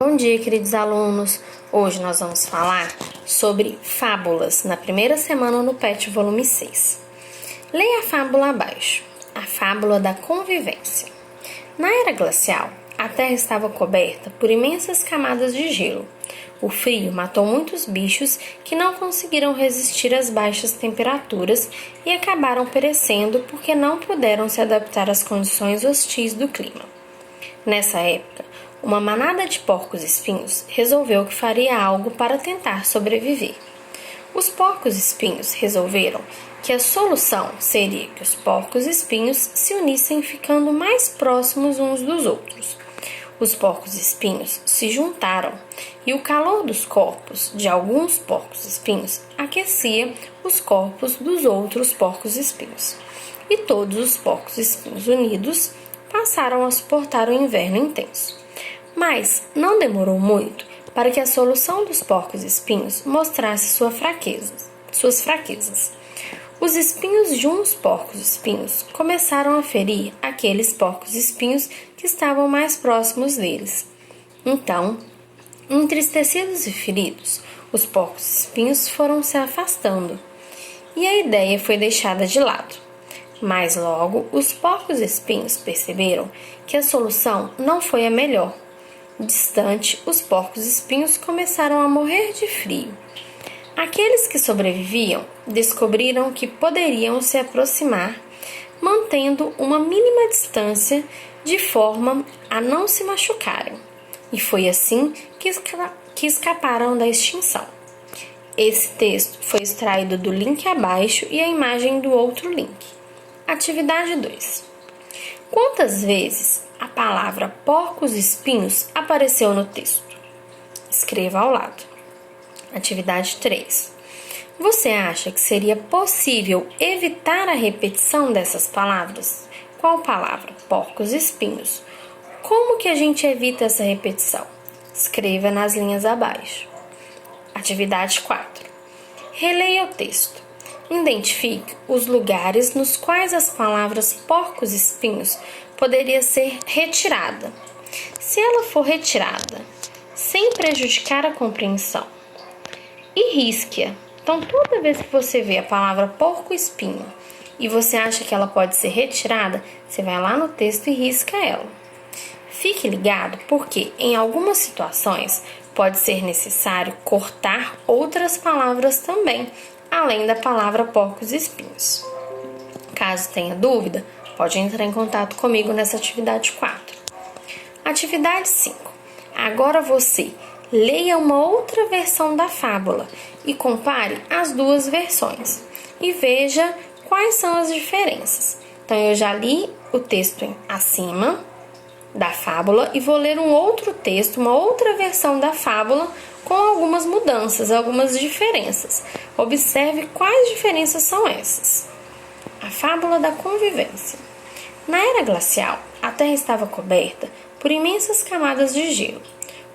Bom dia, queridos alunos! Hoje nós vamos falar sobre fábulas na primeira semana no PET volume 6. Leia a fábula abaixo, a fábula da convivência. Na era glacial, a Terra estava coberta por imensas camadas de gelo. O frio matou muitos bichos que não conseguiram resistir às baixas temperaturas e acabaram perecendo porque não puderam se adaptar às condições hostis do clima. Nessa época, uma manada de porcos-espinhos resolveu que faria algo para tentar sobreviver. Os porcos-espinhos resolveram que a solução seria que os porcos-espinhos se unissem ficando mais próximos uns dos outros. Os porcos-espinhos se juntaram e o calor dos corpos de alguns porcos-espinhos aquecia os corpos dos outros porcos-espinhos. E todos os porcos-espinhos unidos passaram a suportar o inverno intenso. Mas não demorou muito para que a solução dos porcos-espinhos mostrasse suas fraquezas. Os espinhos de uns porcos-espinhos começaram a ferir aqueles porcos-espinhos que estavam mais próximos deles. Então, entristecidos e feridos, os porcos-espinhos foram se afastando, e a ideia foi deixada de lado. Mas logo, os porcos-espinhos perceberam que a solução não foi a melhor. Distante, os porcos-espinhos começaram a morrer de frio. Aqueles que sobreviviam descobriram que poderiam se aproximar, mantendo uma mínima distância de forma a não se machucarem. E foi assim que escaparam da extinção. Esse texto foi extraído do link abaixo e a imagem do outro link. Atividade 2. Quantas vezes a palavra porcos-espinhos apareceu no texto? Escreva ao lado. Atividade 3. Você acha que seria possível evitar a repetição dessas palavras? Qual palavra? Porcos-espinhos. Como que a gente evita essa repetição? Escreva nas linhas abaixo. Atividade 4. Releia o texto. Identifique os lugares nos quais as palavras porcos-espinhos poderia ser retirada. Se ela for retirada sem prejudicar a compreensão, e risque-a. Então, toda vez que você vê a palavra porco-espinho e você acha que ela pode ser retirada, você vai lá no texto e risca ela. Fique ligado porque, em algumas situações, pode ser necessário cortar outras palavras também, além da palavra porcos-espinhos. Caso tenha dúvida, pode entrar em contato comigo nessa atividade 4. Atividade 5. Agora você leia uma outra versão da fábula e compare as duas versões e veja quais são as diferenças. Então, eu já li o texto acima da fábula e vou ler um outro texto, uma outra versão da fábula com algumas mudanças, algumas diferenças. Observe quais diferenças são essas. A fábula da convivência. Na era glacial, a Terra estava coberta por imensas camadas de gelo.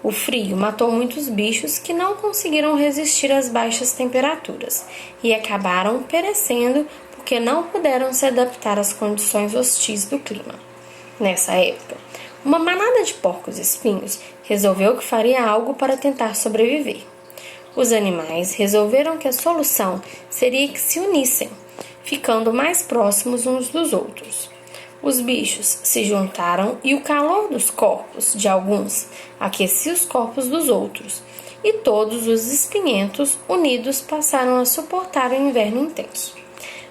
O frio matou muitos bichos que não conseguiram resistir às baixas temperaturas e acabaram perecendo porque não puderam se adaptar às condições hostis do clima. Nessa época, uma manada de porcos-espinhos resolveu que faria algo para tentar sobreviver. Os animais resolveram que a solução seria que se unissem, ficando mais próximos uns dos outros. Os bichos se juntaram e o calor dos corpos de alguns aquecia os corpos dos outros, e todos os espinhentos unidos passaram a suportar o inverno intenso.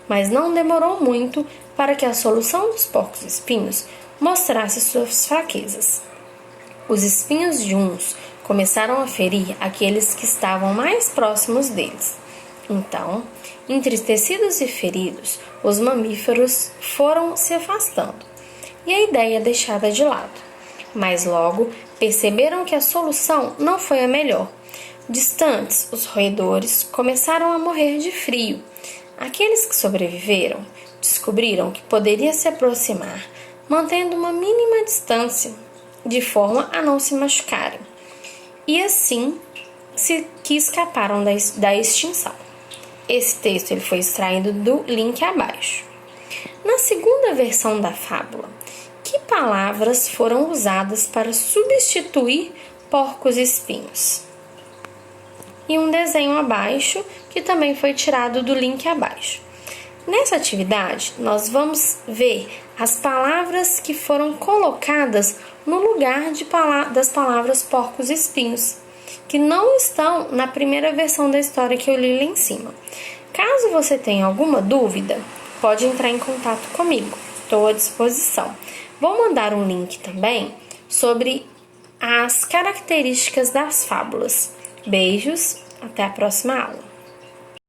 Mas não demorou muito para que a solução dos porcos-espinhos mostrasse suas fraquezas. Os espinhos de uns começaram a ferir aqueles que estavam mais próximos deles. Então, entristecidos e feridos, os mamíferos foram se afastando, e a ideia deixada de lado. Mas logo perceberam que a solução não foi a melhor. Distantes, os roedores começaram a morrer de frio. Aqueles que sobreviveram descobriram que poderia se aproximar, mantendo uma mínima distância, de forma a não se machucarem. E assim que escaparam da extinção. Esse texto ele foi extraído do link abaixo. Na segunda versão da fábula, que palavras foram usadas para substituir porcos espinhos. E um desenho abaixo, que também foi tirado do link abaixo. Nessa atividade, nós vamos ver as palavras que foram colocadas no lugar das palavras porcos espinhos, que não estão na primeira versão da história que eu li lá em cima. Caso você tenha alguma dúvida, pode entrar em contato comigo, estou à disposição. Vou mandar um link também sobre as características das fábulas. Beijos, até a próxima aula.